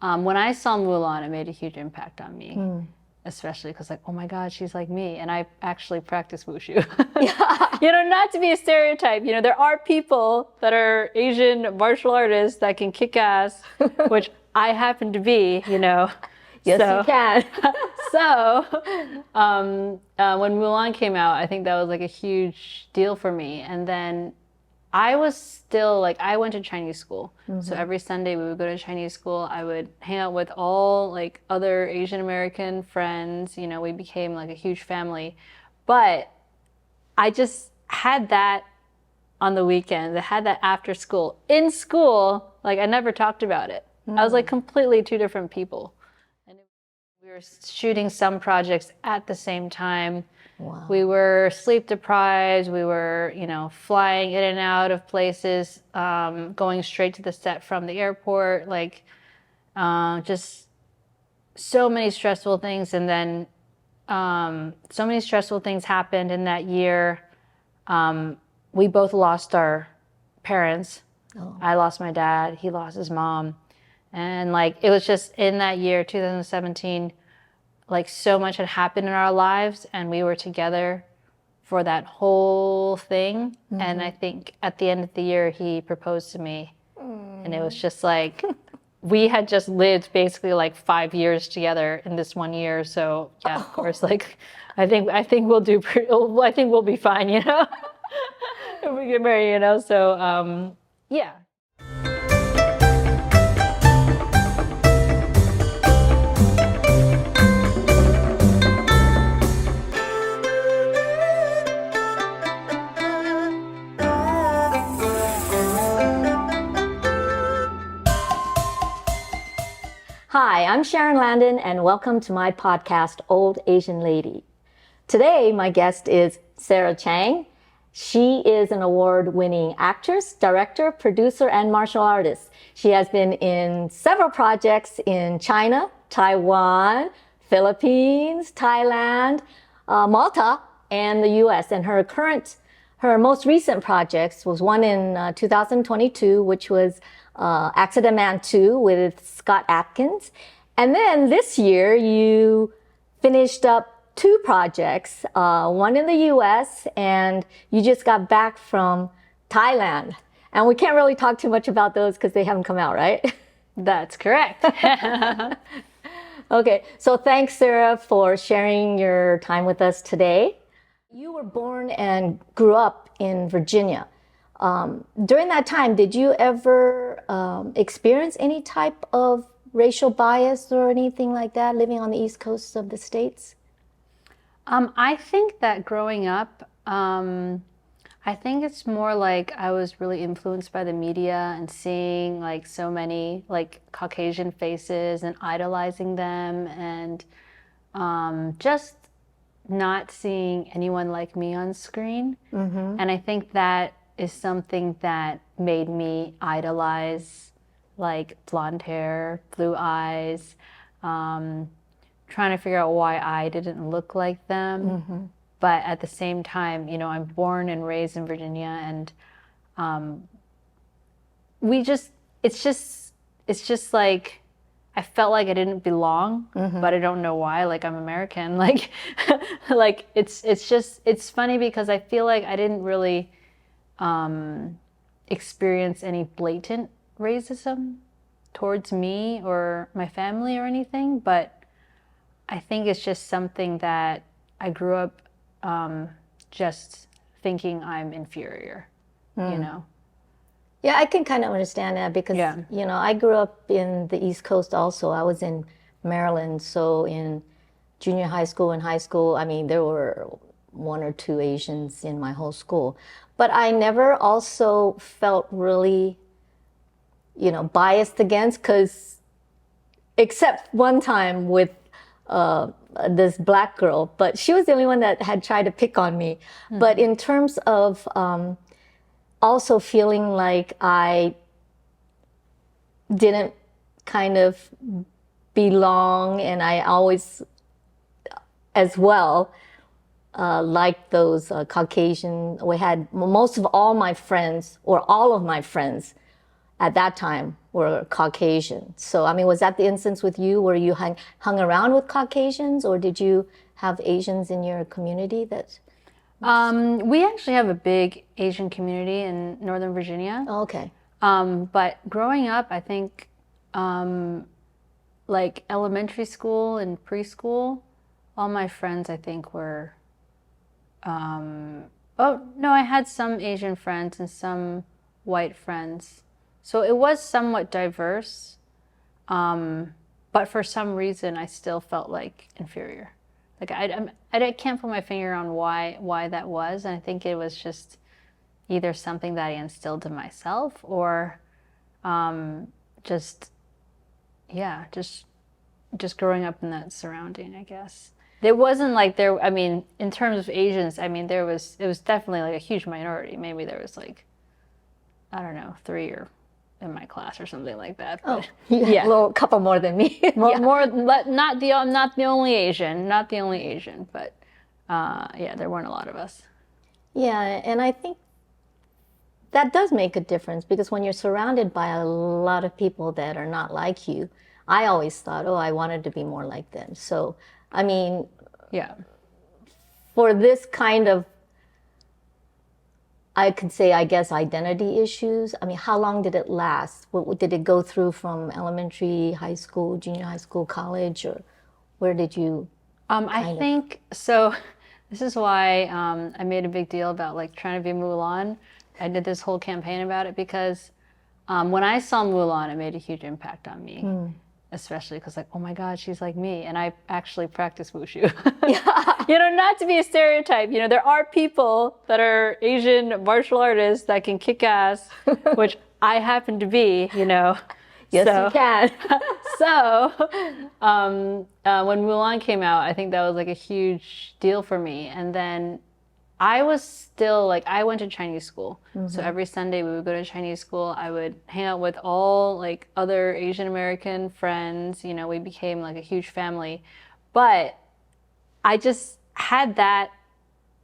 When I saw Mulan, it made a huge impact on me, especially because like, oh my God, she's like me. And I actually practice Wushu. Yeah. You know, not to be a stereotype, you know, there are people that are Asian martial artists that can kick ass, which I happen to be, you know. Yes, you can. So when Mulan came out, I think that was like a huge deal for me. And then I was still like, I went to Chinese school. So every Sunday we would go to Chinese school. I would hang out with all like other Asian American friends. You know, we became like a huge family. But I just had that on the weekends. I had that after school. In school, like I never talked about it. I was like completely two different people. And we were shooting some projects at the same time. Wow. We were sleep deprived. We were, you know, flying in and out of places, going straight to the set from the airport, like just so many stressful things. And then so many stressful things happened in that year. We both lost our parents. Oh. I lost my dad. He lost his mom. And like, it was just in that year, 2017, like so much had happened in our lives and we were together for that whole thing. And I think at the end of the year, he proposed to me. And it was just like, we had just lived basically like 5 years together in this 1 year. So yeah, of course, like, I think we'll do I think we'll be fine, you know, if we get married, you know? So, yeah. Hi, I'm Sharon Landon, and welcome to my podcast, Old Asian Lady. Today, my guest is Sarah Chang. She is an award-winning actress, director, producer, and martial artist. She has been in several projects in China, Taiwan, Philippines, Thailand, Malta, and the U.S. And her most recent projects was one in 2022, which was Accident Man 2 with Scott Atkins. And then this year, you finished up two projects, one in the US, and you just got back from Thailand. And we can't really talk too much about those because they haven't come out, right? That's correct. Okay, so thanks, Sarah, for sharing your time with us today. You were born and grew up in Virginia. During that time, did you ever experience any type of racial bias or anything like that living on the East Coast of the States? I think that growing up, I think it's more like I was really influenced by the media and seeing like so many like Caucasian faces and idolizing them and just not seeing anyone like me on screen. And I think that is something that made me idolize like blonde hair, blue eyes, trying to figure out why I didn't look like them. But at the same time, you know, I'm born and raised in Virginia, and it's just like, I felt like I didn't belong, but I don't know why. Like, I'm American. Like, like it's funny because I feel like I didn't really experience any blatant racism towards me or my family or anything, but I think it's just something that I grew up just thinking I'm inferior, you know? Yeah, I can kind of understand that because, you know, I grew up in the East Coast also. I was in Maryland, so in junior high school and high school, I mean, there were one or two Asians in my whole school. But I never also felt really, you know, biased against, because except one time with this black girl, but she was the only one that had tried to pick on me. But in terms of also feeling like I didn't kind of belong, and I always, as well, like those Caucasian, we had most of all my friends, or all of my friends, at that time were Caucasian. So, I mean, was that the instance with you where you hung around with Caucasians, or did you have Asians in your community that? We actually have a big Asian community in Northern Virginia. Oh, okay. But growing up, I think like elementary school and preschool, all my friends, I think, were, oh, no, I had some Asian friends and some white friends. So it was somewhat diverse. But for some reason, I still felt like inferior. Like I can't put my finger on why that was. And I think it was just either something that I instilled in myself or just, yeah, just growing up in that surrounding, I guess. It wasn't like there, I mean, in terms of Asians, I mean, it was definitely like a huge minority. Maybe there was like, I don't know, 3 or in my class or something like that. But, yeah, a little couple more than me. More, but not the only Asian, but yeah, there weren't a lot of us. Yeah, and I think that does make a difference because when you're surrounded by a lot of people that are not like you, I always thought, oh, I wanted to be more like them. So, I mean, yeah, for this kind of, I could say, I guess, identity issues. I mean, how long did it last? What did it go through from elementary, high school, junior high school, college, or where did you? I think so. This is why I made a big deal about like trying to be Mulan. I did this whole campaign about it because when I saw Mulan, it made a huge impact on me. Especially because like, oh my God, she's like me. And I actually practice Wushu. You know, not to be a stereotype, you know, there are people that are Asian martial artists that can kick ass, which I happen to be, you know. Yes, so, you can. So when Mulan came out, I think that was like a huge deal for me. And then I was still like, I went to Chinese school. So every Sunday we would go to Chinese school. I would hang out with all like other Asian American friends. You know, we became like a huge family. But I just had that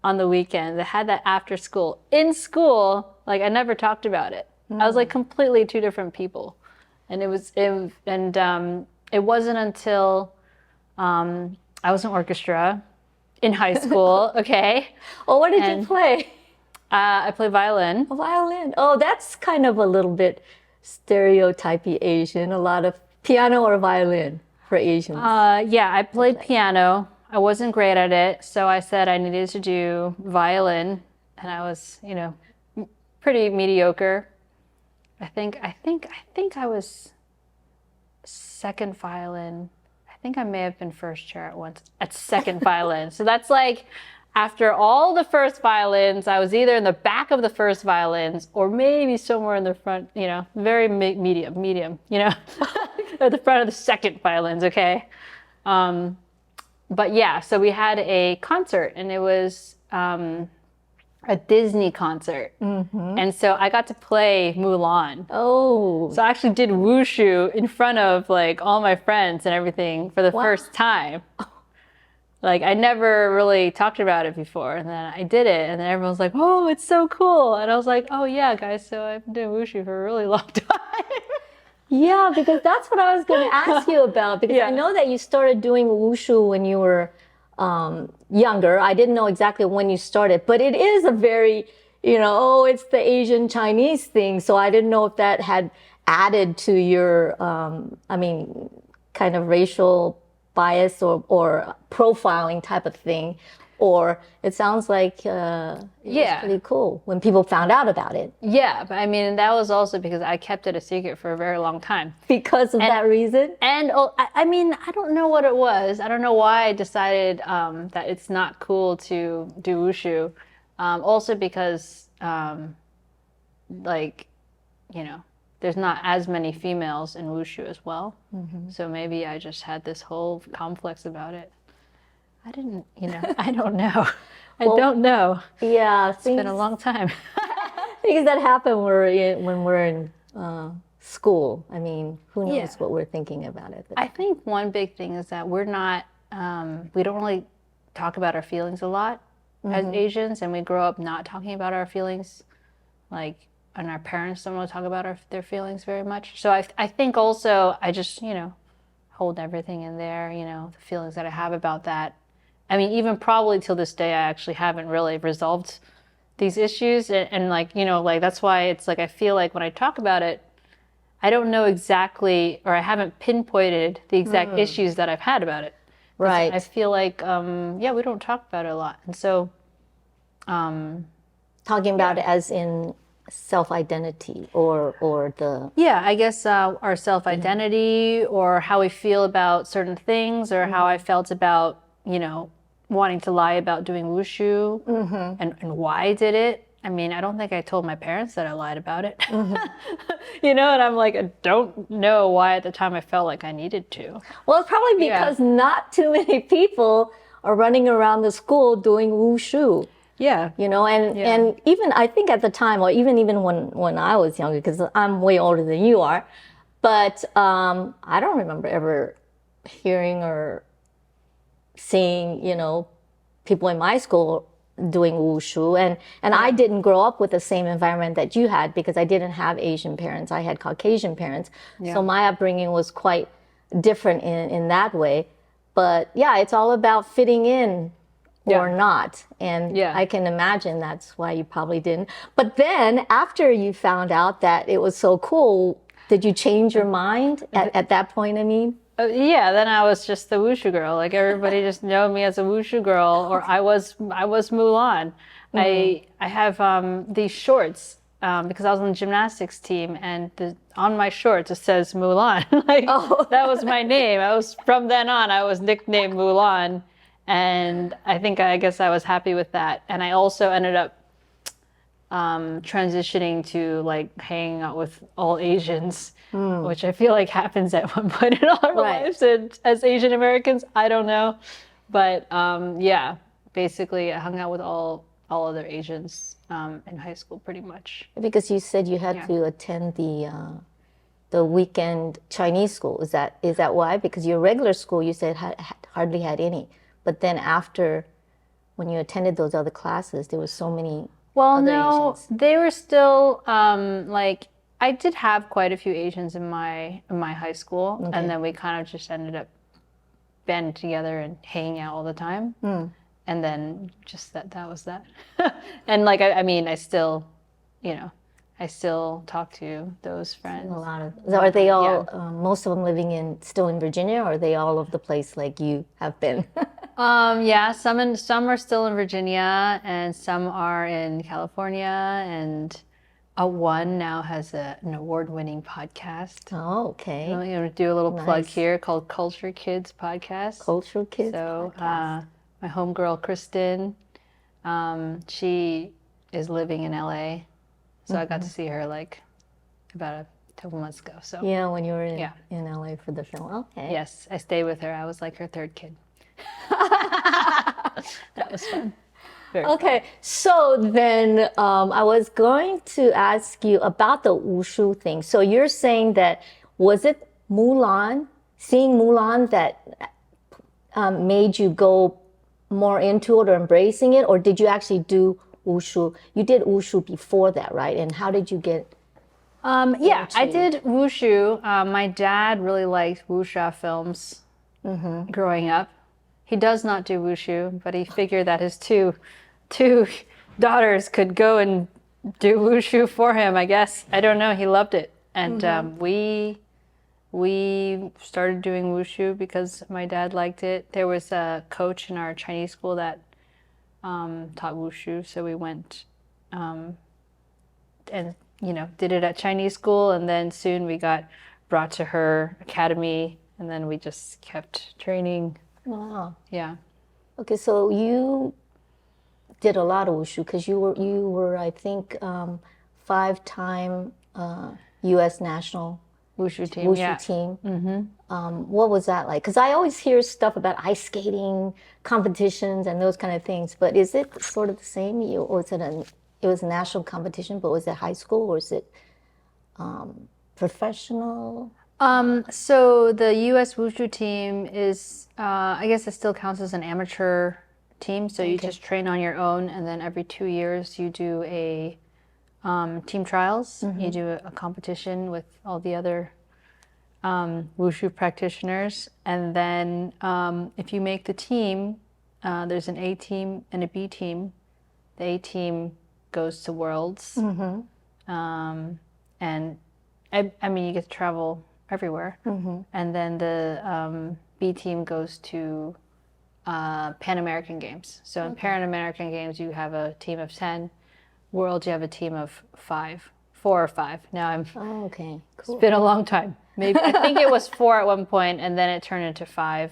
on the weekends. I had that after school. In school, like I never talked about it. I was like completely two different people. And it wasn't until I was in orchestra in high school, okay? Well, what did you play? I play violin. A violin. Oh, that's kind of a little bit stereotypy Asian. A lot of piano or violin for Asians. Yeah, I played piano. I wasn't great at it, so I said I needed to do violin, and I was, you know, pretty mediocre. I think I was second violin. I think I may have been first chair at once at second violin. So that's like after all the first violins, I was either in the back of the first violins or maybe somewhere in the front, you know, very medium, you know, at the front of the second violins, okay? But yeah, so we had a concert and it was a Disney concert. And so I got to play Mulan. Oh. So I actually did Wushu in front of like all my friends and everything for the first time. Like I never really talked about it before. And then I did it and then everyone was like, oh, it's so cool. And I was like, oh yeah, guys, so I've been doing Wushu for a really long time. Yeah, because that's what I was going to ask you about. Because I know that you started doing Wushu when you were younger. I didn't know exactly when you started, but it is a very, you know, oh, it's the Asian Chinese thing. So I didn't know if that had added to your, I mean, kind of racial bias or profiling type of thing. Or it sounds like it was pretty cool when people found out about it. Yeah, but I mean, that was also because I kept it a secret for a very long time. Because of that reason? And I mean, I don't know what it was. I don't know why I decided that it's not cool to do Wushu. Also because, like, you know, there's not as many females in Wushu as well. So maybe I just had this whole complex about it. I didn't, you know, I don't know. I don't know. Yeah. It's been a long time. Things that happen when we're in school. I mean, who knows what we're thinking about it. I think one big thing is that we're not, we don't really talk about our feelings a lot as Asians, and we grow up not talking about our feelings. Like, and our parents don't want to talk about their feelings very much. So I think also I just, hold everything in there, the feelings that I have about that. I mean, even probably till this day, I actually haven't really resolved these issues. And like, like that's why it's like, I feel like when I talk about it, I don't know exactly, or I haven't pinpointed the exact issues that I've had about it. Right. I feel like, we don't talk about it a lot. And so, talking about it as in self-identity or the yeah, I guess our self-identity or how we feel about certain things or how I felt about, wanting to lie about doing wushu and why I did it. I mean, I don't think I told my parents that I lied about it. And I'm like, I don't know why at the time I felt like I needed to. Well, it's probably because not too many people are running around the school doing wushu. Yeah. And even I think at the time, or even when I was younger, because I'm way older than you are, but I don't remember ever hearing or seeing, people in my school doing wushu. And I didn't grow up with the same environment that you had because I didn't have Asian parents. I had Caucasian parents. Yeah. So my upbringing was quite different in that way. But yeah, it's all about fitting in or not. And I can imagine that's why you probably didn't. But then after you found out that it was so cool, did you change your mind at that point, I mean? Yeah, then I was just the wushu girl. Like everybody just knew me as a wushu girl, or I was Mulan. I have these shorts because I was on the gymnastics team, and on my shorts it says Mulan. That was my name. From then on I was nicknamed Mulan, and I guess I was happy with that. And I also ended up transitioning to like hanging out with all Asians, which I feel like happens at one point in our lives as Asian Americans. I don't know, but basically I hung out with all other Asians in high school pretty much. Because you said you had to attend the weekend Chinese school. Is that why? Because your regular school you said hardly had any, but then after when you attended those other classes, there were so many. Well, no, Asians. They were still I did have quite a few Asians in my high school, and then we kind of just ended up banding together and hanging out all the time, and then just that was that. And like I still, I still talk to those friends. A lot of. Are they all? Most of them living still in Virginia, or are they all over the place like you have been? Some are still in Virginia, and some are in California, and one now has an award-winning podcast. Oh, okay. I'm going to do a little plug here called Culture Kids Podcast. Culture Kids. So, my homegirl Kristen, she is living in LA, so I got to see her like about a couple months ago. So yeah, when you were in LA for the film. Okay. Yes, I stayed with her. I was like her third kid. That was fun. Okay, so then I was going to ask you about the wushu thing. So you're saying that, was it Mulan, seeing Mulan that made you go more into it or embracing it, or did you actually do wushu? You did wushu before that, right? And how did you get I did wushu. My dad really liked wuxia films growing up. He does not do wushu, but he figured that his two daughters could go and do wushu for him, I guess. I don't know. He loved it. And we started doing wushu because my dad liked it. There was a coach in our Chinese school that taught wushu, so we went and did it at Chinese school, and then soon we got brought to her academy, and then we just kept training. Wow. Yeah. Okay, so you did a lot of wushu because you were I think 5-time U.S. national wushu team. What was that like? Because I always hear stuff about ice skating competitions and those kind of things, but is it sort of the same? Or is it was a national competition, but was it high school or is it professional? So the U.S. Wushu team is, I guess it still counts as an amateur team. So you just train on your own, and then every 2 years you do a team trials. You do a competition with all the other Wushu practitioners. And then if you make the team, there's an A team and a B team. The A team goes to Worlds. And I mean, you get to travel everywhere. And then the B team goes to Pan American Games. So in Pan American Games, you have a team of 10. Worlds, you have a team of 5, 4 or 5. Now I'm. Oh, okay, cool. It's been a long time. Maybe I think it was 4 at one point, and then it turned into 5.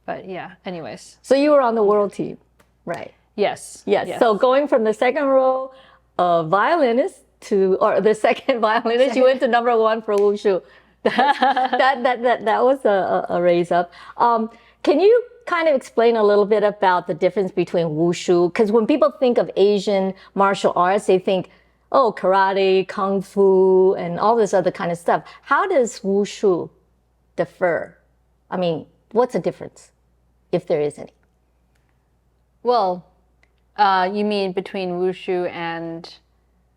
But yeah, anyways. So you were on the world team, right? Yes. Yes. So going from the second row violinist or the second violinist, you went to number 1 for Wushu. That was a raise up. Can you kind of explain a little bit about the difference between Wushu? Because when people think of Asian martial arts, they think, oh, karate, kung fu, and all this other kind of stuff. How does Wushu differ? I mean, what's the difference, if there is any? Well, you mean between Wushu and,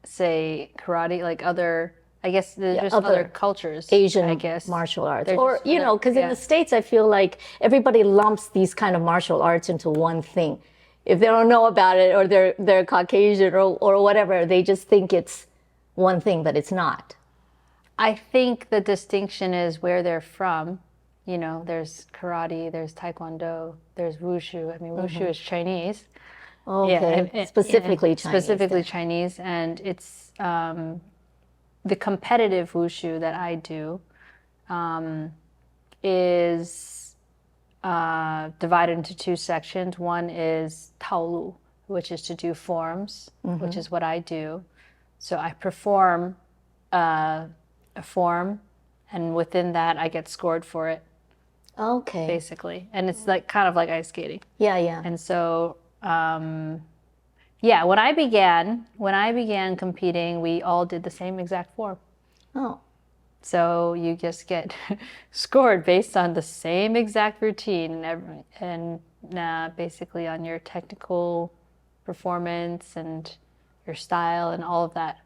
say, karate, like other, I guess there's just other cultures, Asian I guess. martial arts. They're Or, you know, because in the States, I feel like everybody lumps these kind of martial arts into one thing. If they don't know about it, or they're Caucasian or whatever, they just think it's one thing, but it's not. I think the distinction is where they're from. You know, there's karate, there's taekwondo, there's wushu. I mean, wushu is Chinese. Okay, Yeah, specifically Chinese. Specifically Chinese, and it's the competitive wushu that I do is divided into 2 sections. One is taolu, which is to do forms, which is what I do. So I perform a form, and within that, I get scored for it. Okay. Basically, and it's like kind of like ice skating. Yeah, yeah. And so, yeah, when I began competing, we all did the same exact form. Oh. So you just get scored based on the same exact routine and basically on your technical performance and your style and all of that.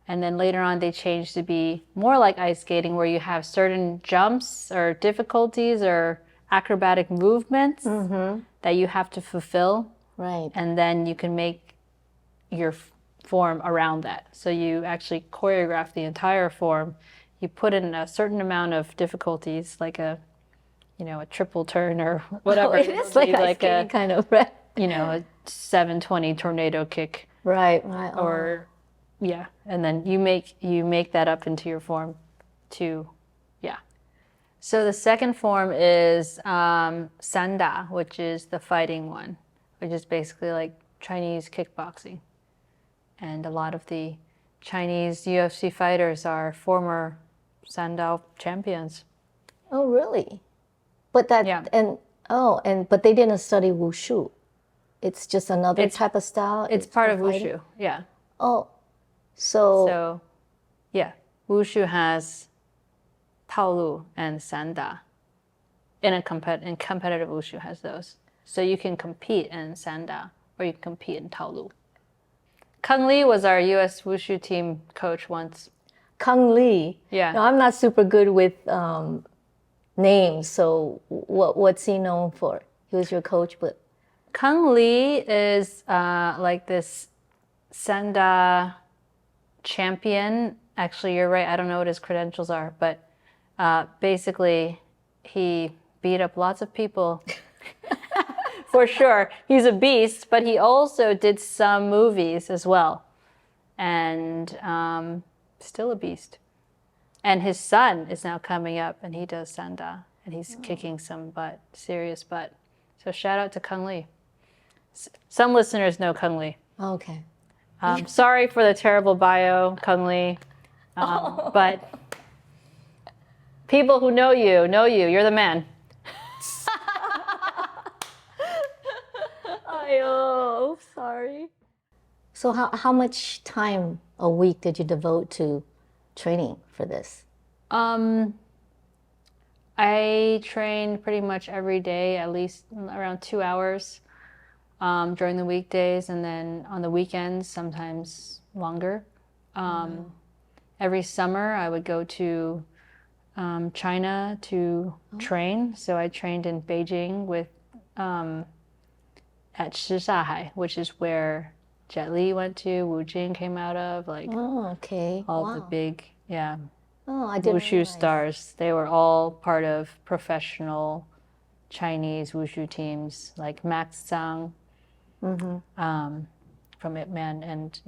And then later on, they changed to be more like ice skating, where you have certain jumps or difficulties or acrobatic movements that you have to fulfill. Right. And then you can make your form around that. So you actually choreograph the entire form. You put in a certain amount of difficulties, like a triple turn or whatever. Oh, it is like a kind of, right? A 720 tornado kick. Right, right. Or yeah, and then you make that up into your form too. Yeah. So the second form is sanda, which is the fighting one, which is basically like Chinese kickboxing. And a lot of the Chinese UFC fighters are former Sanda champions. Oh, really? But that but they didn't study wushu. It's just another type of style. It's part of wushu. Yeah. Oh, so yeah, wushu has taolu and sanda. In competitive wushu has those. So you can compete in sanda or you can compete in taolu. Kung Lee was our U.S. wushu team coach once. Kung Lee. Yeah. No, I'm not super good with names. So what's he known for? He was your coach, but Kung Lee is like this sanda champion. Actually, you're right. I don't know what his credentials are, but basically, he beat up lots of people. For sure. He's a beast, but he also did some movies as well. And still a beast. And his son is now coming up, and he does sanda, and he's kicking some butt, serious butt. So shout out to Kung Lee. Some listeners know Kung Lee. Okay. Sorry for the terrible bio, Kung Lee. But people who know you. You're the man. Oh, sorry. So how much time a week did you devote to training for this? I train pretty much every day, at least around 2 hours during the weekdays, and then on the weekends, sometimes longer. Every summer I would go to China to train. So I trained in Beijing with at Shisahai, which is where Jet Li went to, Wu Jing came out of, like Okay. all Wow. the big, I didn't Wushu realize. stars. They were all part of professional Chinese Wushu teams, like Max Zhang from Hitman, and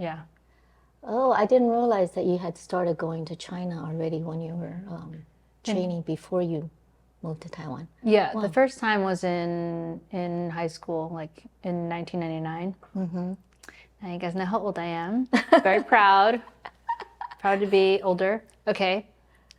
Oh, I didn't realize that you had started going to China already when you were training before you moved to Taiwan. yeah. Wow. The first time was in high school, like in 1999. And you guys know how old I am. Very proud. Proud to be older. Okay,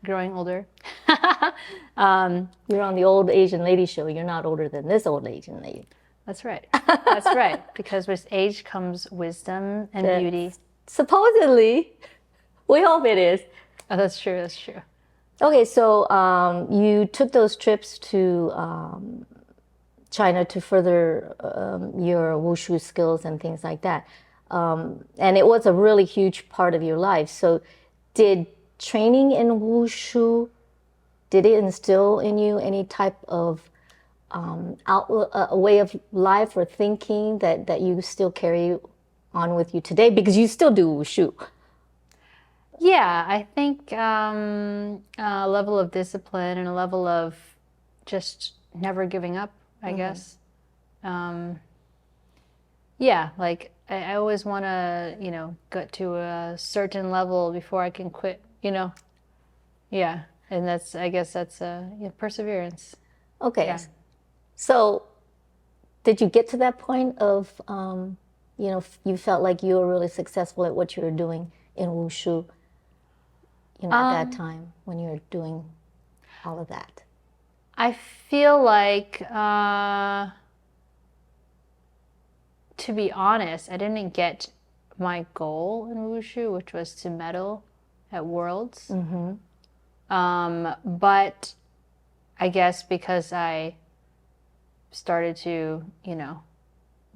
growing older. You're on the old Asian lady show. You're not older than this old Asian lady. That's right. That's right. Because with age comes wisdom and beauty. Supposedly, we hope it is. Oh, that's true. That's true. Okay, so you took those trips to China to further your wushu skills and things like that. And it was a really huge part of your life. So did training in wushu, did it instill in you any type of a way of life or thinking that you still carry on with you today? Because you still do wushu. Yeah, I think a level of discipline and a level of just never giving up, I guess. Yeah, like I always want to, get to a certain level before I can quit, Yeah, and I guess that's perseverance. Okay. Yeah. So did you get to that point of, you felt like you were really successful at what you were doing in wushu? At that time when you were doing all of that? I feel like, to be honest, I didn't get my goal in wushu, which was to medal at Worlds. But I guess because I started to,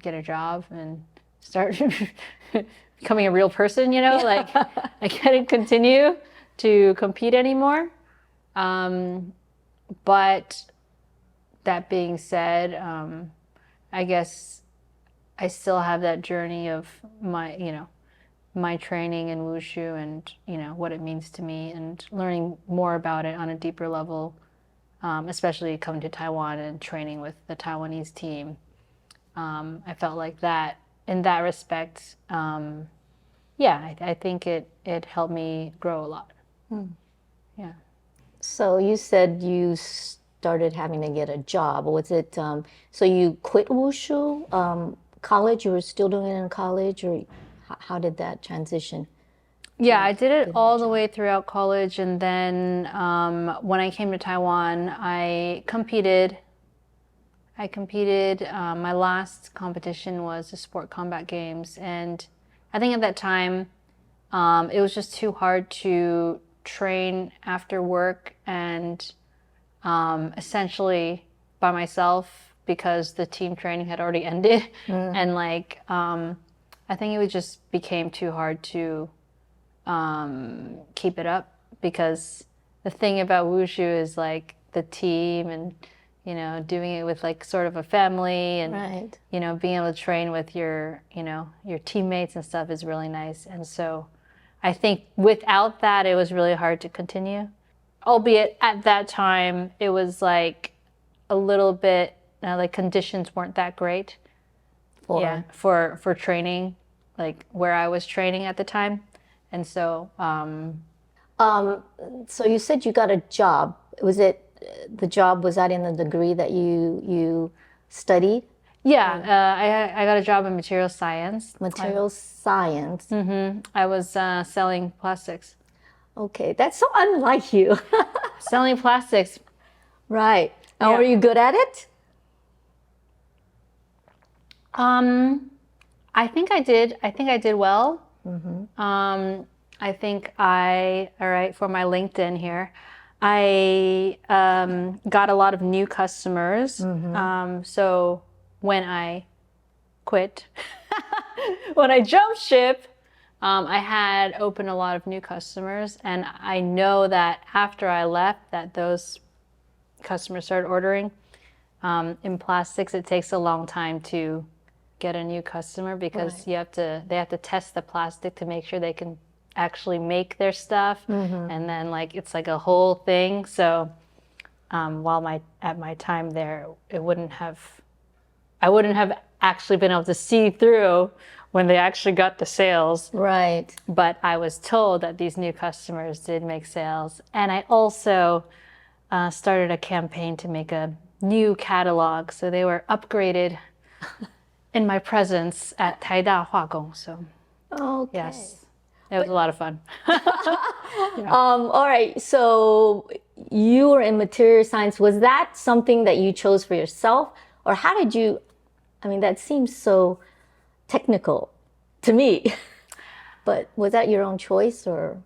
get a job and start becoming a real person, like I couldn't continue to compete anymore. But that being said, I guess I still have that journey of my training in wushu and, what it means to me and learning more about it on a deeper level, especially coming to Taiwan and training with the Taiwanese team. I felt like that in that respect, I think it helped me grow a lot. Yeah. So you said you started having to get a job. Was it, so you quit wushu? College, you were still doing it in college, or how did that transition? Yeah, I did it all the way throughout college, and then when I came to Taiwan, I competed. My last competition was the Sport Combat Games, and I think at that time it was just too hard to train after work and essentially by myself because the team training had already ended, and I think it just became too hard to keep it up because the thing about wushu is like the team and doing it with like sort of a family and Right. Being able to train with your your teammates and stuff is really nice. And so I think without that it was really hard to continue, albeit at that time it was like a little bit like conditions weren't that great for training, like where I was training at the time. And so So you said you got a job. Was it the job, was that in the degree that you studied? Yeah, I got a job in material science. Material science. I was selling plastics. Okay, that's so unlike you. Selling plastics. Right. And Yeah. were you good at it? I think I did. I think I did well. I think all right, for my LinkedIn here, I got a lot of new customers. So when I quit, when I jumped ship, I had opened a lot of new customers, and I know that after I left, that those customers started ordering. In plastics, it takes a long time to get a new customer because Right. they have to test the plastic to make sure they can actually make their stuff, and then like it's like a whole thing. So while at my time there, I wouldn't have actually been able to see through when they actually got the sales. Right. But I was told that these new customers did make sales. And I also started a campaign to make a new catalog. So they were upgraded in my presence at Taida Huagong. So Okay. yes, it was a lot of fun. All right. So you were in material science. Was that something that you chose for yourself? Or how did you, I mean, that seems so technical to me. But was that your own choice or?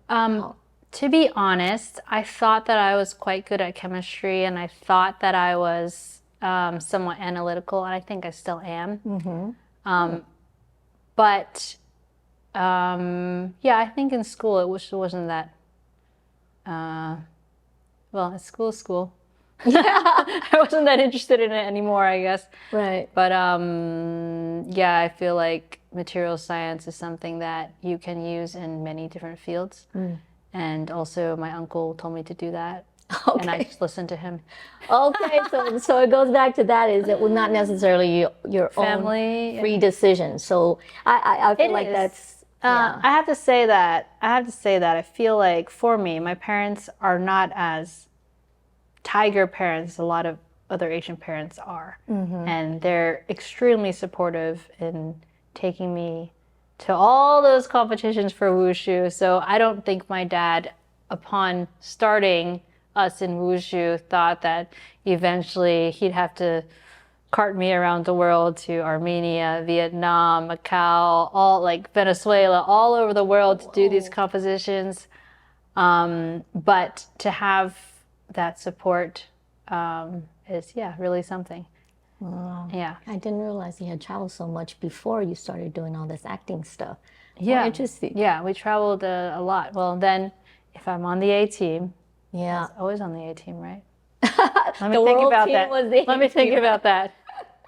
To be honest, I thought that I was quite good at chemistry, and I thought that I was somewhat analytical, and I think I still am. But yeah, I think in school it wasn't that. Well, at school. I wasn't that interested in it anymore, I guess. Right. But yeah, I feel like material science is something that you can use in many different fields. And also, my uncle told me to do that, and I just listened to him. Okay, so it goes back to that, is it was not necessarily your Family own free decision. So I feel like is. that's I have to say that I feel like for me, my parents are not as tiger parents a lot of other Asian parents are, and they're extremely supportive in taking me to all those competitions for Wushu. So I don't think my dad, upon starting us in Wushu, thought that eventually he'd have to cart me around the world to Armenia, Vietnam, Macau, all like Venezuela, all over the world to do these competitions. But to have that support is, yeah, really something. wow. Yeah. I didn't realize you had traveled so much before you started doing all this acting stuff. Yeah. Interesting. Yeah, we traveled a lot. Well, then if I'm on the A team, Yeah. I was always on the A team, right? Let The me think world about team that. was the Let me A think team. about that.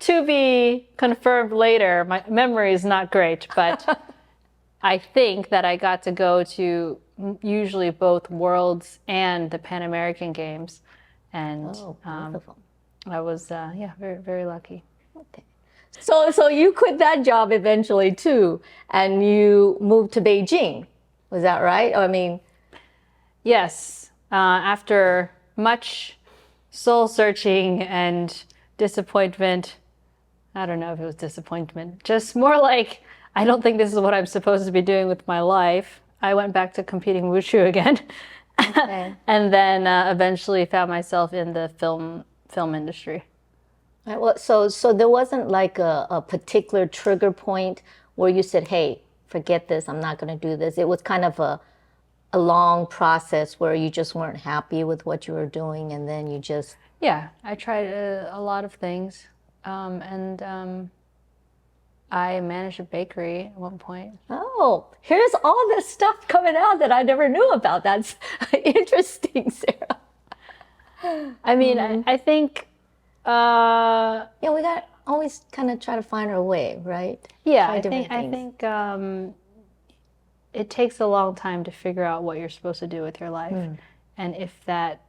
To be confirmed later. My memory is not great, but I think that I got to go to usually both Worlds and the Pan American Games, and Oh, both of them. I was yeah, very very lucky. Okay. So you quit that job eventually too, and you moved to Beijing. Was that right? I mean, Yes, after much soul searching and disappointment. I don't know if it was disappointment, just more like, I don't think this is what I'm supposed to be doing with my life. I went back to competing wushu again. okay. And then eventually found myself in the film industry. Right, well, so there wasn't like a particular trigger point where you said, "Hey, forget this. I'm not going to do this." It was kind of a long process where you just weren't happy with what you were doing, and then you just Yeah, I tried a lot of things. And I managed a bakery at one point. oh, here's all this stuff coming out that I never knew about. That's interesting, Sarah. I mean, I think, Yeah, we got always kind of try to find our way, right? yeah, Try I different think, I things. think it takes a long time to figure out what you're supposed to do with your life, and if that,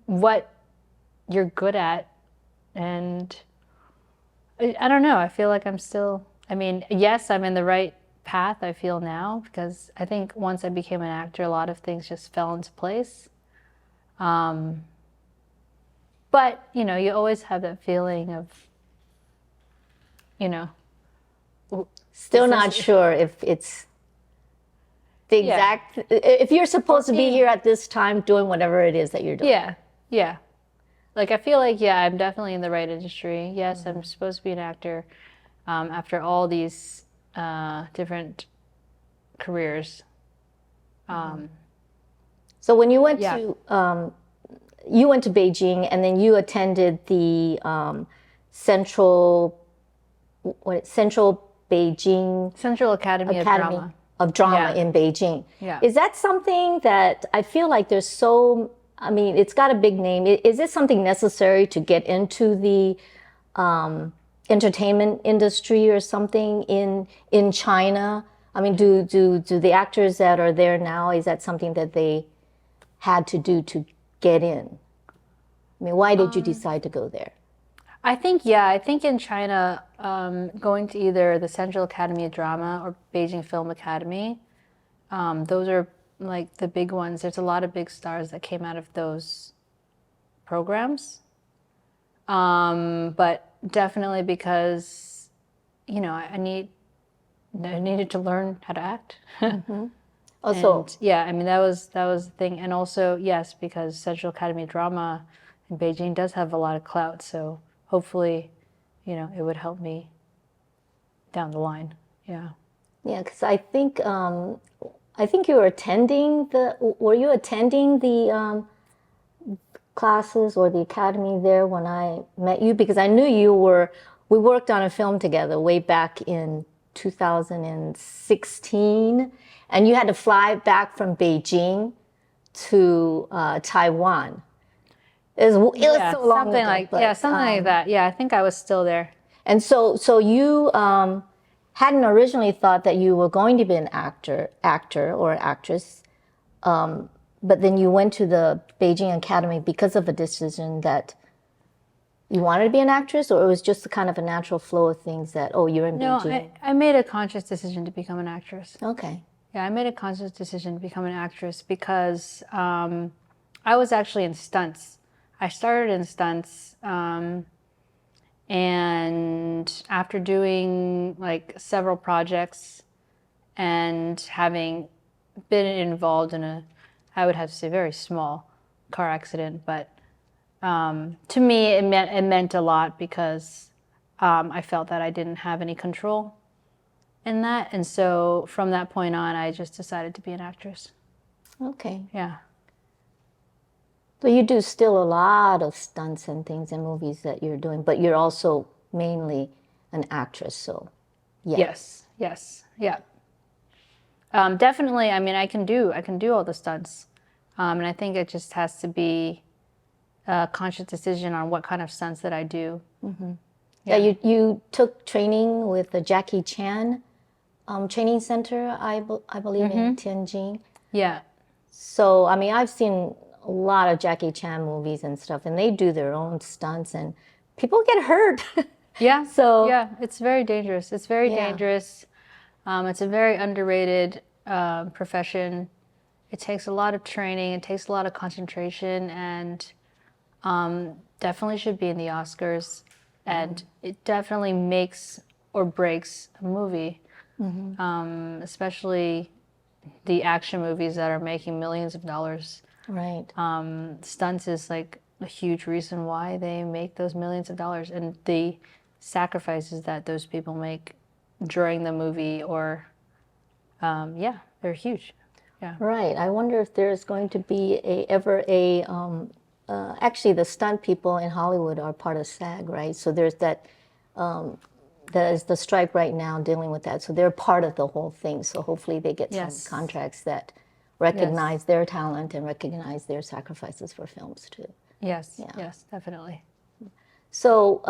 what you're good at, and I don't know. I feel like I'm still. I mean, yes, I'm in the right path. I feel now because I think once I became an actor, a lot of things just fell into place. But you know, you always have that feeling of, you know, Still is not this- sure if it's the Yeah. exact, if you're supposed to be me- here at this time doing whatever it is that you're doing. Yeah, yeah. Like I feel like, yeah, I'm definitely in the right industry. Yes, I'm supposed to be an actor. After all these different careers. So when you went Yeah. to, you went to Beijing and then you attended the Central Beijing Central Academy of Academy Drama. of Drama Yeah. in Beijing. Yeah. Is that something that I feel like there's so, I mean, it's got a big name. Is it something necessary to get into the entertainment industry or something in China? I mean, do the actors that are there now, is that something that they had to do to get in? I mean, why did you decide to go there? I think in China, going to either the Central Academy of Drama or Beijing Film Academy, those are like the big ones. There's a lot of big stars that came out of those programs. But definitely because, I needed to learn how to act. Also, And yeah, I mean that was the thing. And also, yes, because Central Academy of Drama in Beijing does have a lot of clout, so hopefully, it would help me down the line. Yeah. yeah, because I think you were attending were you attending the classes or the academy there when I met you? Because I knew we worked on a film together way back in 2016, and you had to fly back from Beijing to Taiwan. It was so long something ago, like but, something like that. Yeah, I think I was still there. and so you hadn't originally thought that you were going to be an actor or actress, but then you went to the Beijing Academy because of a decision that you wanted to be an actress, or it was just kind of a natural flow of things that, oh, you're in No, Beijing. I made a conscious decision to become an actress. Okay. Yeah, I made a conscious decision to become an actress because I was actually in stunts. I started in stunts, and after doing like several projects and having been involved in I would have to say, very small car accident, but to me it meant a lot because I felt that I didn't have any control in that, and so from that point on, I just decided to be an actress. Okay. Yeah. So you do still a lot of stunts and things in movies that you're doing, but you're also mainly an actress. So, yeah. Yes, yeah. Definitely. I mean, I can do all the stunts, and I think it just has to be a conscious decision on what kind of stunts that I do. Yeah, you took training with the Jackie Chan training center, I believe, in Tianjin. Yeah. So, I mean, I've seen a lot of Jackie Chan movies and stuff, and they do their own stunts, and people get hurt. Yeah. So, yeah, it's very dangerous. It's very Yeah. dangerous. It's a very underrated profession. It takes a lot of training. It takes a lot of concentration, and definitely should be in the Oscars. And it definitely makes or breaks a movie, especially the action movies that are making millions of dollars. right. Stunts is like a huge reason why they make those millions of dollars, and the sacrifices that those people make during the movie, or they're huge. Yeah. Right. I wonder if there's going to be actually the stunt people in Hollywood are part of SAG, right? So there's that is the strike right now dealing with that. So they're part of the whole thing. So hopefully they get Yes. some contracts that recognize their talent and recognize their sacrifices for films too. Yes. Yes, definitely. So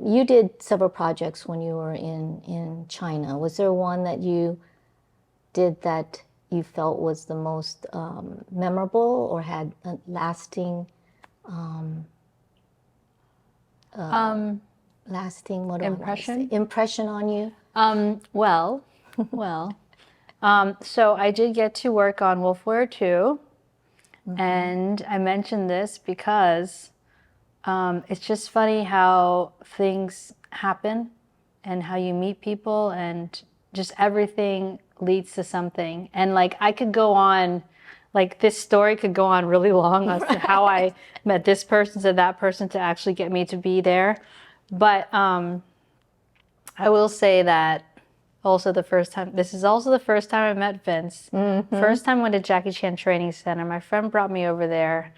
you did several projects when you were in China. Was there one that you did that you felt was the most memorable or had a lasting lasting what do I wanna say? Impression on you? Well, so I did get to work on Wolf Warrior 2, and I mentioned this because it's just funny how things happen and how you meet people, and just everything leads to something. And like I could go on, like this story could go on really long as to how I met this person to that person to actually get me to be there. But I will say that also this is also the first time I met Vince. First time I went to Jackie Chan Training Center. My friend brought me over there,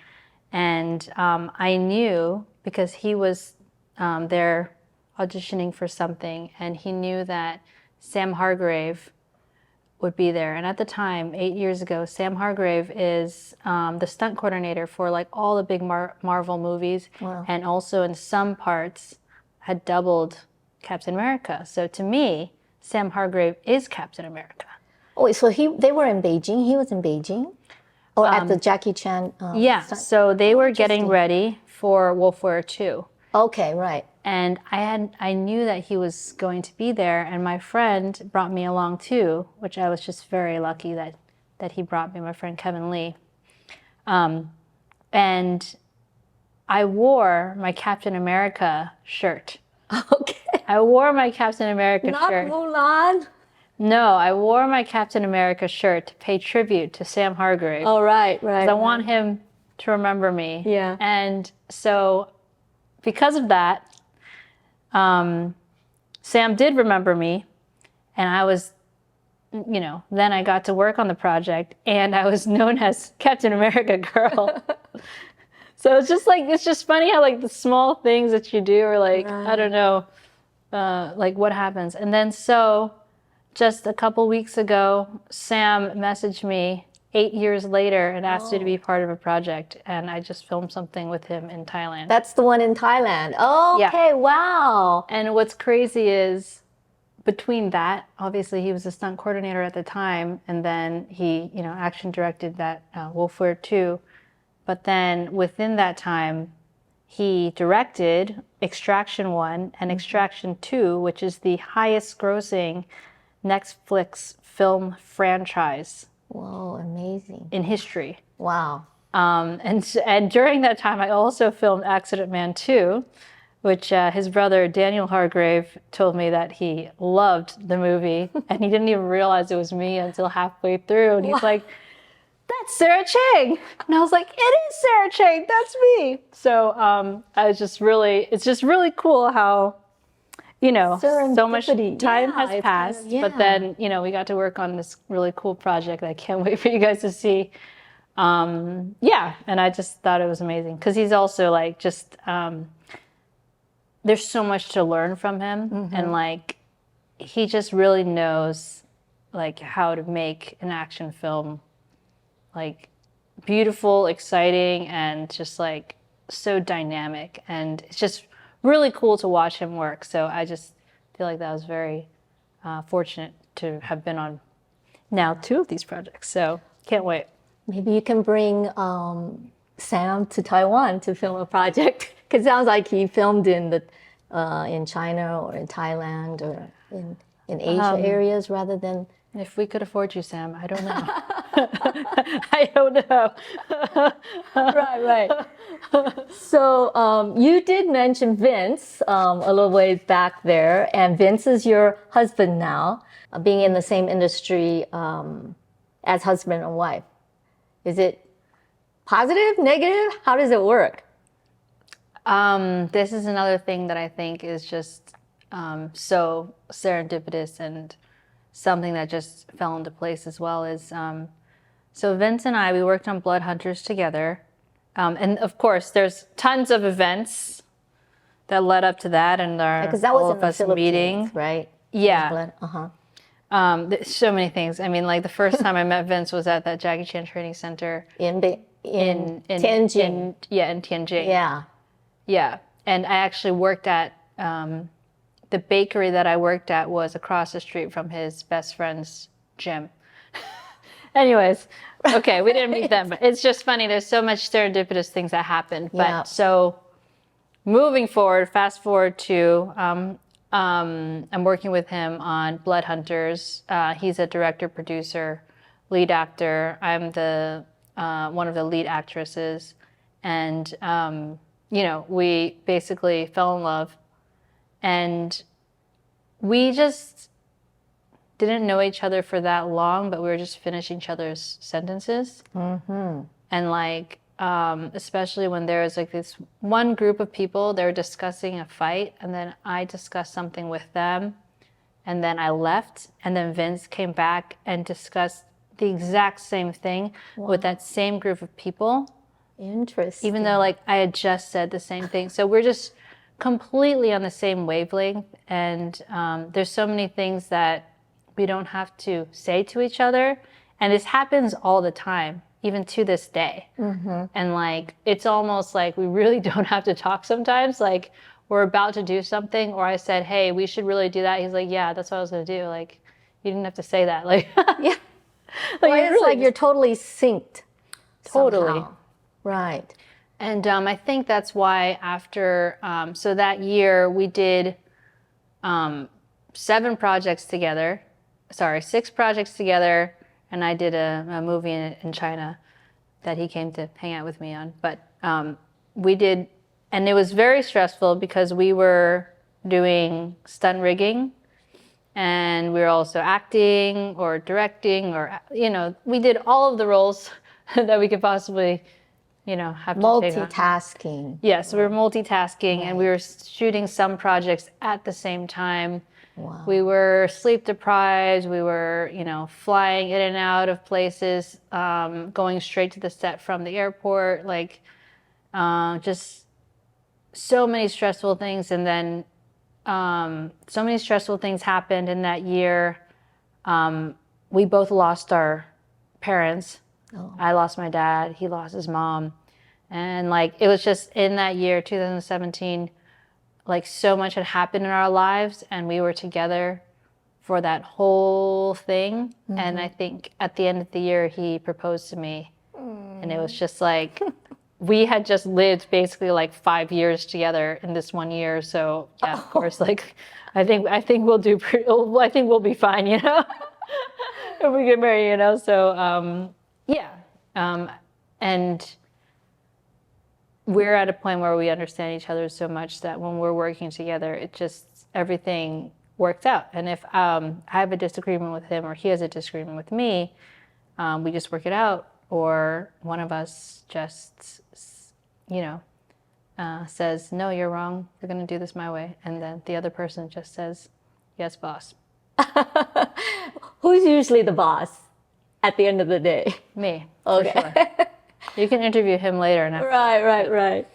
and I knew because he was there auditioning for something, and he knew that Sam Hargrave would be there. And at the time, 8 years ago, Sam Hargrave is the stunt coordinator for like all the big Marvel movies, and also in some parts had doubled Captain America. So to me, Sam Hargrave is Captain America. Oh, so they were in Beijing. He was in Beijing, or at the Jackie Chan. Yeah. So they were getting ready for Wolf Warrior 2. Okay, right. And I knew that he was going to be there, and my friend brought me along too, which I was just very lucky that he brought me, my friend Kevin Lee. And I wore my Captain America shirt. Okay. I wore my Captain America shirt. Not Mulan. No, I wore my Captain America shirt to pay tribute to Sam Hargrave. Oh, right. 'Cause I want him to remember me. Yeah. And so because of that, Sam did remember me, and I was, then I got to work on the project, and I was known as Captain America Girl. So it's just funny how like the small things that you do are like, I don't know, like what happens. And then so just a couple weeks ago, Sam messaged me 8 years later and asked me to be part of a project, and I just filmed something with him in Thailand. That's the one in Thailand. Oh, okay, Yeah. wow. And what's crazy is between that, obviously he was a stunt coordinator at the time, and then he, action directed that Wolf Warrior 2. But then within that time, he directed Extraction 1 and Extraction 2, which is the highest grossing Netflix film franchise. Whoa, amazing. In history. Wow. And during that time, I also filmed Accident Man 2, which his brother Daniel Hargrave told me that he loved the movie, and he didn't even realize it was me until halfway through. And he's like, "That's Sarah Chang." And I was like, "It is Sarah Chang. That's me." So it's just really cool how, so much time has passed, but then, we got to work on this really cool project that I can't wait for you guys to see. And I just thought it was amazing because he's also like just, there's so much to learn from him, and like, he just really knows like how to make an action film like beautiful, exciting, and just like so dynamic, and it's just really cool to watch him work. So I just feel like that was very fortunate to have been on now 2 of these projects. So can't wait. Maybe you can bring Sam to Taiwan to film a project, because it sounds like he filmed in China or in Thailand or in Asia areas rather than. If we could afford you, Sam, I don't know. I don't know. Right. So you did mention Vince a little ways back there, and Vince is your husband now, being in the same industry as husband and wife. Is it positive, negative? How does it work? This is another thing that I think is just so serendipitous, and something that just fell into place as well is, so Vince and I, we worked on Blood Hunters together. And of course, there's tons of events that led up to that, and Because that was all in of the us Philippines, meeting. right? Yeah. Blood. So many things. I mean, like the first time I met Vince was at that Jackie Chan training center In Tianjin. in Tianjin. Yeah. Yeah. And I actually worked at, the bakery that I worked at was across the street from his best friend's gym. Anyways, okay, we didn't meet them, but it's just funny. There's so much serendipitous things that happened. But so moving forward, fast forward to, I'm working with him on Blood Hunters. He's a director, producer, lead actor. I'm the one of the lead actresses. And, we basically fell in love. And we just didn't know each other for that long, but we were just finishing each other's sentences. And like, especially when there was like this one group of people, they were discussing a fight, and then I discussed something with them, and then I left, and then Vince came back and discussed the exact same thing with that same group of people. Interesting. Even though like I had just said the same thing. So we're just completely on the same wavelength, and there's so many things that we don't have to say to each other. And this happens all the time, even to this day. And like, it's almost like we really don't have to talk sometimes. Like, we're about to do something, or I said, hey, we should really do that. He's like, yeah, that's what I was going to do. Like, you didn't have to say that. Like, Yeah. like, Well, it's like you're totally synced. Totally. Somehow. Right. And I think that's why after, so that year we did 6 projects together, and I did a movie in China that he came to hang out with me on. But we did, and it was very stressful because we were doing stunt rigging, and we were also acting or directing, or, you know, we did all of the roles that we could possibly, you know, have to take on. Multitasking. Yes, we were multitasking, and we were shooting some projects at the same time. Wow. We were sleep deprived. We were, you know, flying in and out of places, going straight to the set from the airport, like just so many stressful things. And then so many stressful things happened in that year. We both lost our parents. Oh. I lost my dad. He lost his mom. And like, it was just in that year, 2017, like so much had happened in our lives, and we were together for that whole thing. And I think at the end of the year, he proposed to me. And it was just like, we had just lived basically like 5 years together in this 1 year. So yeah, of course, like, I think we'll do I think we'll be fine, you know, if we get married, you know? So, yeah. And we're at a point where we understand each other so much that when we're working together, it just, everything works out. And if I have a disagreement with him or he has a disagreement with me, we just work it out. Or one of us just, you know, says, no, you're wrong. We're going to do this my way. And then the other person just says, yes, boss. Who's usually the boss at the end of the day? Me, Okay. for sure. You can interview him later. And Right.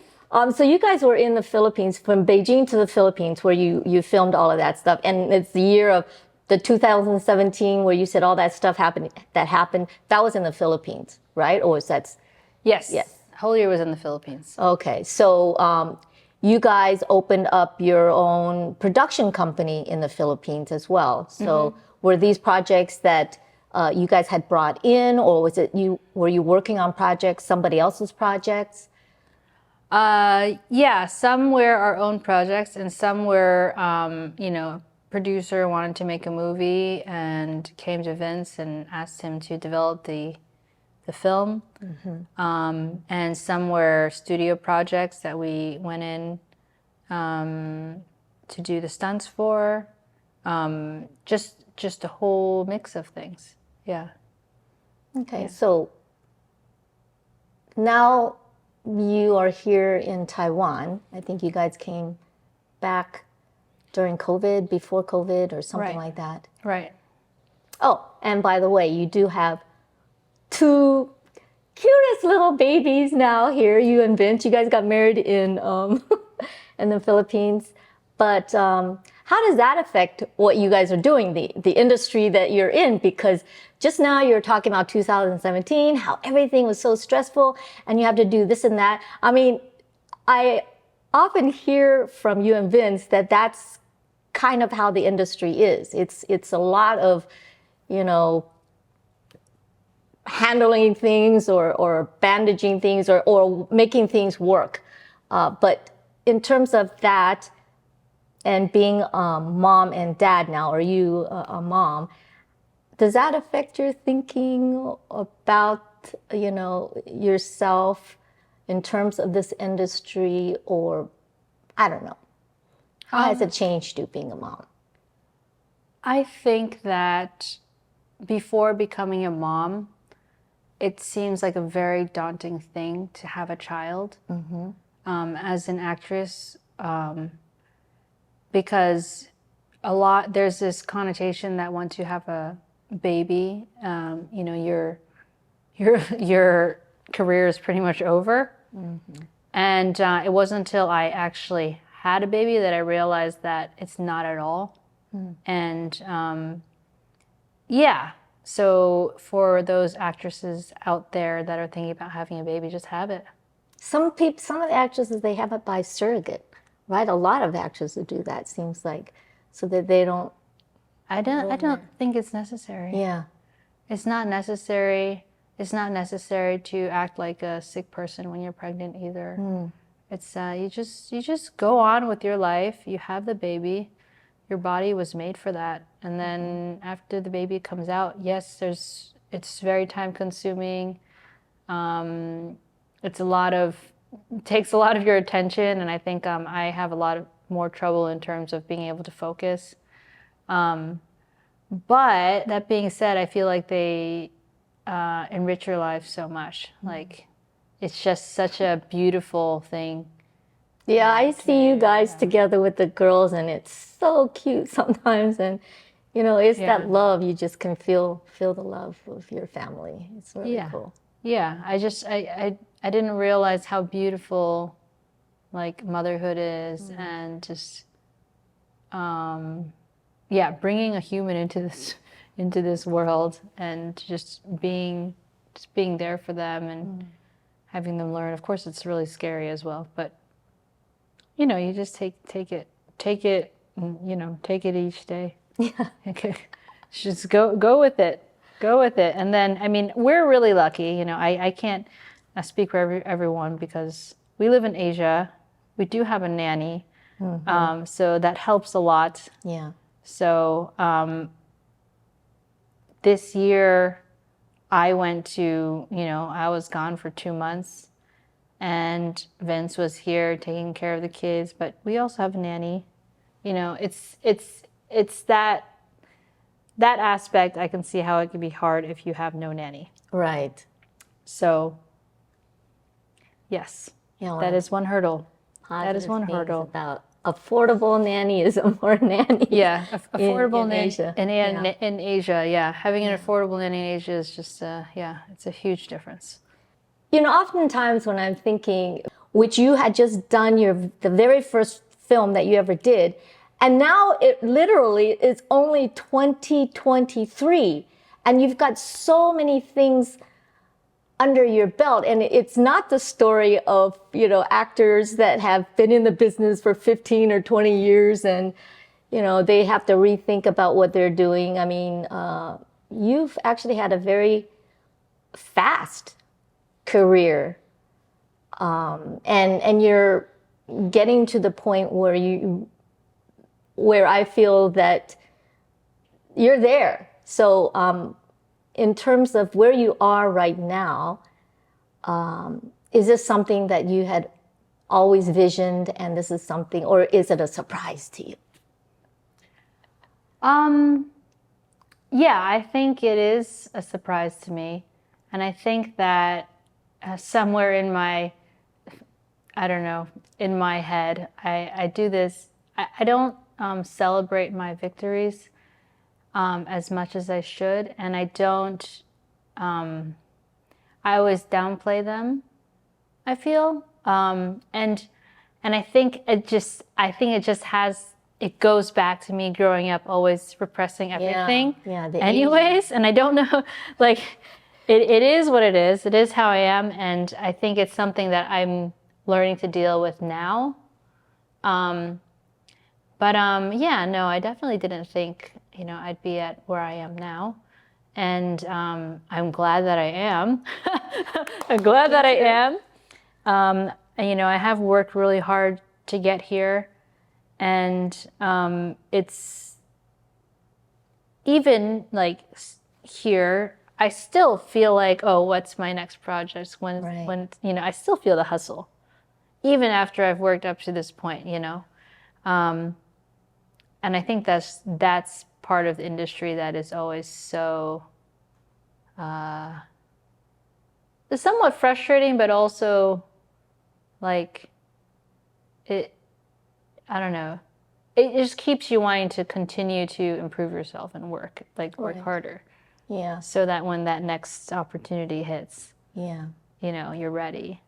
So you guys were in the Philippines, from Beijing to the Philippines, where you filmed all of that stuff. And it's the year of the 2017 where you said all that stuff happened. That was in the Philippines, right? Or was that? Yes. Yes. Whole year was in the Philippines. Okay. So you guys opened up your own production company in the Philippines as well. So were these projects that you guys had brought in, or were you working on projects, somebody else's projects? Yeah, some were our own projects, and some were, you know, producer wanted to make a movie and came to Vince and asked him to develop the film. And some were studio projects that we went in to do the stunts for. Just a whole mix of things. Yeah. Okay, Yeah. so now you are here in Taiwan. I think you guys came back during COVID, before COVID, or something like that. Right. Oh, and by the way, you do have 2 cutest little babies now here, you and Vince. You guys got married in in the Philippines. But how does that affect what you guys are doing, the industry that you're in? Because just now you're talking about 2017, how everything was so stressful and you have to do this and that. I mean, I often hear from you and Vince that that's kind of how the industry is. It's a lot of, you know, handling things or bandaging things or making things work. But in terms of that, and being mom and dad now, or you a mom, does that affect your thinking about, you know, yourself in terms of this industry, or I don't know? How has it changed you being a mom? I think that before becoming a mom, it seems like a very daunting thing to have a child. As an actress, because there's this connotation that once you have a baby, you know, your career is pretty much over. And it wasn't until I actually had a baby that I realized that it's not at all. And Yeah. So for those actresses out there that are thinking about having a baby, just have it. Some people, some of the actresses, they have it by surrogate, right? A lot of actresses do that, seems like, so that they don't. I don't think it's necessary. Yeah. It's not necessary. It's not necessary to act like a sick person when you're pregnant either. It's you just go on with your life. You have the baby. Your body was made for that. And then after the baby comes out, yes, it's very time consuming. It's a lot of takes a lot of your attention, and I think I have a lot of more trouble in terms of being able to focus. But that being said, I feel like they enrich your life so much. Like it's just such a beautiful thing. Yeah, I see you guys together with the girls, and it's so cute sometimes. And it's Yeah. that love. You just can feel the love of your family. It's really Yeah. cool. Yeah. I didn't realize how beautiful like motherhood is, and just yeah, bringing a human into this world, and just being there for them, and having them learn. Of course, it's really scary as well, but you just take it, take it each day. Yeah. Okay. Just go with it. Go with it. And then, I mean, we're really lucky. I can't speak for everyone because we live in Asia. We do have a nanny. So that helps a lot. Yeah. So this year I I was gone for 2 months, and Vince was here taking care of the kids, but we also have a nanny. It's that aspect. I can see how it can be hard if you have no nanny. Right. So yes, Yeah. that is one hurdle. That is one hurdle. about affordable nannyism or nannies. Yeah, affordable in Asia. In Asia, yeah, having an affordable nanny in Asia is just it's a huge difference. Oftentimes when I'm thinking, which you had just done the very first film that you ever did, and now it literally is only 2023, and you've got so many things under your belt, and it's not the story of actors that have been in the business for 15 or 20 years, and they have to rethink about what they're doing. I mean, you've actually had a very fast career, and you're getting to the point where I feel that you're there. So in terms of where you are right now, is this something that you had always visioned, and this is something, or is it a surprise to you? Yeah, I think it is a surprise to me, and I think that somewhere in I don't know, in my head, I do this. I don't celebrate my victories as much as I should, and I don't. I always downplay them, I feel, and I think it just it goes back to me growing up, always repressing everything. Yeah. Anyways, and I don't know, like, it is what it is. It is how I am, and I think it's something that I'm learning to deal with now. Yeah, no, I definitely didn't think, I'd be at where I am now. And I'm glad that I am. I'm glad that I am. And, I have worked really hard to get here. And it's even like here, I still feel like, oh, what's my next project? When I still feel the hustle, even after I've worked up to this point, and I think that's part of the industry that is always so it's somewhat frustrating, but also like I don't know. It just keeps you wanting to continue to improve yourself and work harder. Yeah. So that when that next opportunity hits, Yeah. You're ready,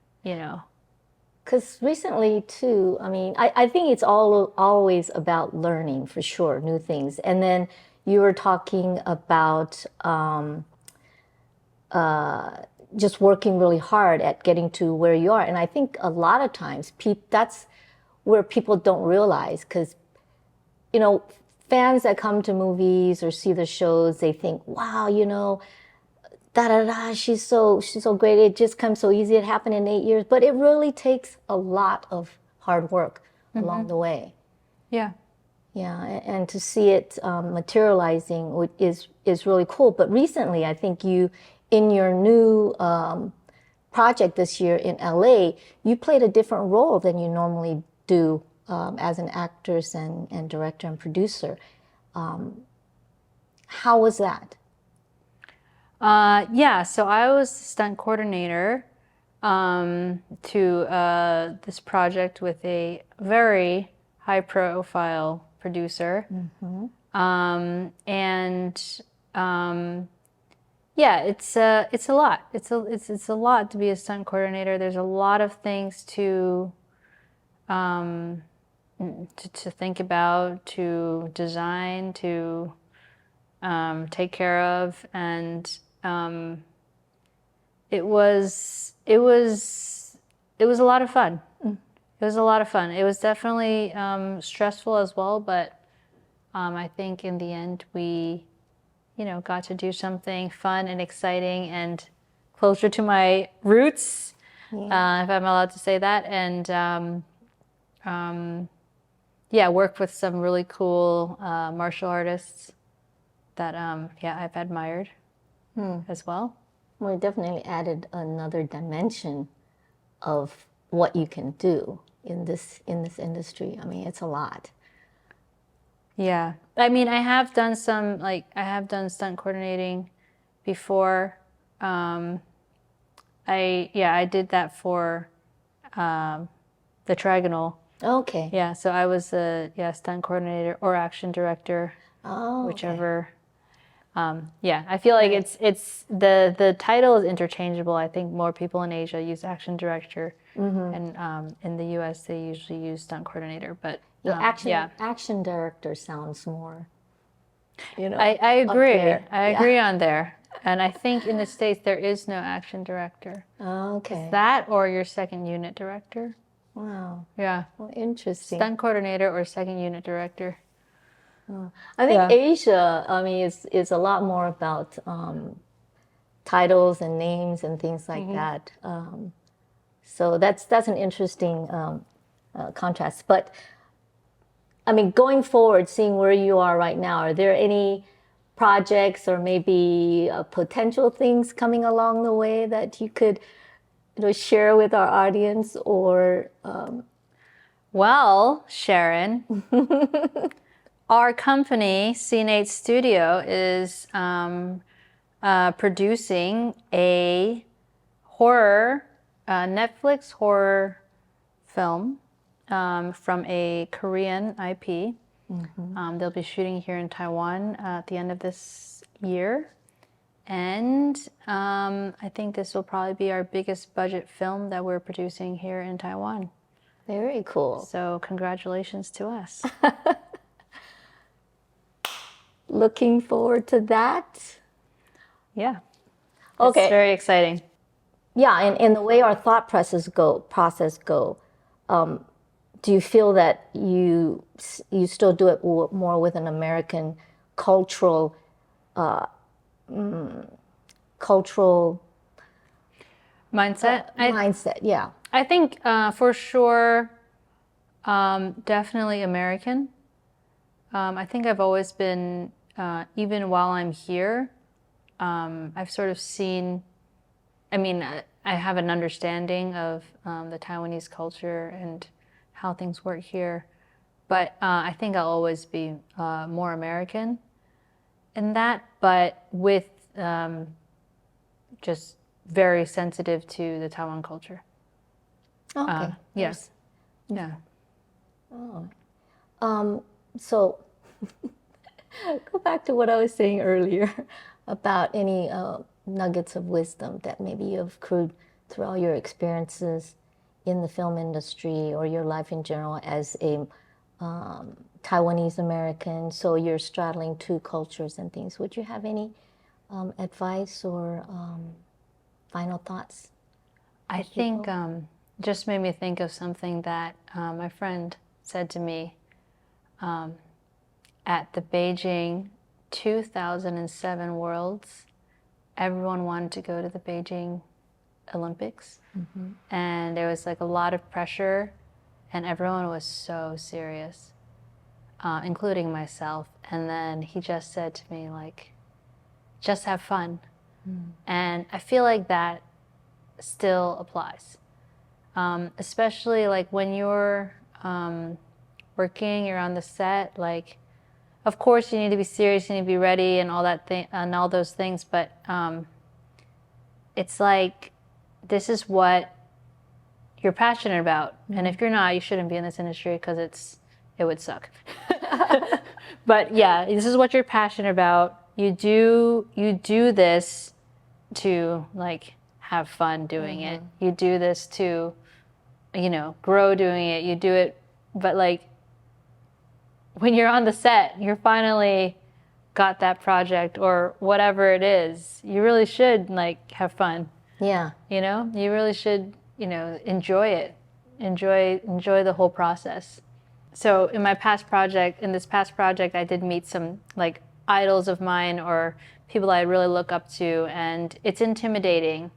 Because recently too, I mean, I think it's always about learning for sure, new things. And then, you were talking about just working really hard at getting to where you are. And I think a lot of times that's where people don't realize, because, you know, fans that come to movies or see the shows, they think, wow, you know, da da da, she's so great. It just comes so easy. It happened in 8 years, but it really takes a lot of hard work along the way. Yeah. Yeah, and to see it materializing is really cool. But recently, I think you, in your new project this year in LA, you played a different role than you normally do as an actress and director and producer. How was that? Yeah, so I was the stunt coordinator to this project with a very high profile producer. And yeah, it's a lot. It's a lot to be a stunt coordinator. There's a lot of things to think about, to design, to take care of, and it was a lot of fun. It was a lot of fun. It was definitely stressful as well, but I think in the end we, you know, got to do something fun and exciting and closer to my roots, if I'm allowed to say that, and yeah, work with some really cool martial artists that yeah, I've admired as well. Well, it definitely added another dimension of what you can do in this industry. I mean, it's a lot. Yeah, I mean, I have done some, like, I have done stunt coordinating before. I did that for the Trigonal. Okay. Yeah, so I was a stunt coordinator or action director, whichever. Yeah, I feel like it's the title is interchangeable. I think more people in Asia use action director, and in the U.S. they usually use stunt coordinator. But action director sounds more, you know. I agree. I Yeah. agree on there. And I think in the States there is no action director. Okay. It's that or your second unit director. Wow. Yeah. Well, interesting. Stunt coordinator or second unit director. I think Asia, I mean, is a lot more about titles and names and things like that. So that's an interesting contrast. But I mean, going forward, seeing where you are right now, are there any projects or maybe potential things coming along the way that you could, you know, share with our audience? Or Well, Sharon, our company, C8 Studio, is producing a horror, Netflix horror film from a Korean IP. They'll be shooting here in Taiwan at the end of this year. And I think this will probably be our biggest budget film that we're producing here in Taiwan. very cool. So congratulations to us. Looking forward to that. Yeah. Okay. It's very exciting. Yeah, and the way our thought process go, do you feel that you still do it more with an American cultural Mindset? mindset? Yeah. I think for sure, definitely American. I think I've always been, even while I'm here, I've sort of seen, I mean, I have an understanding of the Taiwanese culture and how things work here, but I think I'll always be more American in that, but with just very sensitive to the Taiwan culture. Okay. Yes. Yeah. So go back to what I was saying earlier about any nuggets of wisdom that maybe you've accrued through all your experiences in the film industry or your life in general as a Taiwanese American, so you're straddling two cultures and things. Would you have any advice or final thoughts? I think just made me think of something that my friend said to me at the Beijing 2007 Worlds. Everyone wanted to go to the Beijing Olympics, and there was like a lot of pressure, and everyone was so serious, including myself. And then he just said to me, like, just have fun. And I feel like that still applies, especially like when you're working, you're on the set. Like, of course, you need to be serious, you need to be ready, and all that thing, and all those things. But it's like this is what you're passionate about, and if you're not, you shouldn't be in this industry because it would suck. But yeah, this is what you're passionate about. You do this to like have fun doing it. You do this to, grow doing it. You do it, but like when you're on the set, you're finally got that project or whatever it is. You really should like have fun. Yeah. You really should, enjoy it. Enjoy the whole process. So in this past project, I did meet some like idols of mine or people I really look up to, and it's intimidating.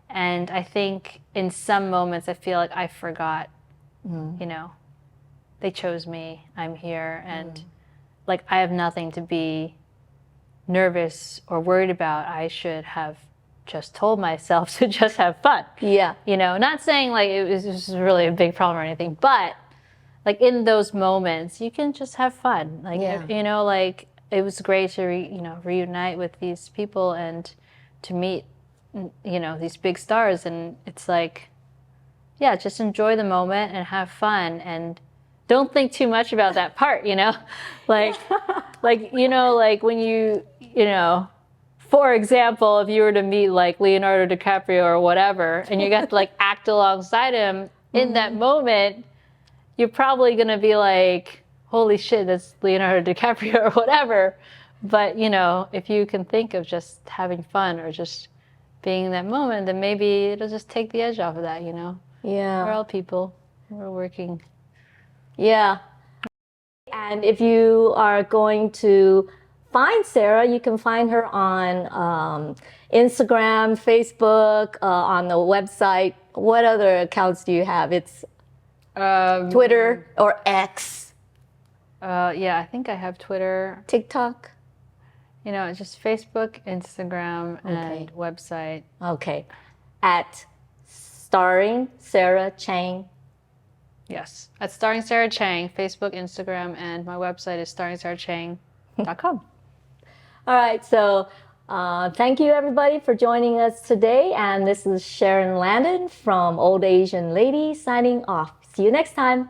And I think in some moments I feel like I forgot, they chose me, I'm here, and like I have nothing to be nervous or worried about. I should have just told myself to just have fun. Yeah. Not saying like it was really a big problem or anything, but like in those moments, you can just have fun. Like, like it was great to, reunite with these people and to meet, these big stars. And it's like, yeah, just enjoy the moment and have fun and don't think too much about that part, like, like when for example, if you were to meet like Leonardo DiCaprio or whatever, and you got to like act alongside him in that moment, you're probably going to be like, holy shit, that's Leonardo DiCaprio or whatever. But, if you can think of just having fun or just being in that moment, then maybe it'll just take the edge off of that, Yeah. We're all people. We're working. Yeah. And if you are going to find Sarah, you can find her on Instagram, Facebook, on the website. What other accounts do you have? It's Twitter or X. Yeah, I think I have Twitter. TikTok? It's just Facebook, Instagram, and website. Okay. At Starring Sarah Chang. Yes. At Starring Sarah Chang, Facebook, Instagram, and my website is starringsarahchang.com. All right. So thank you, everybody, for joining us today. And this is Sharon Landon from Old Asian Lady signing off. See you next time.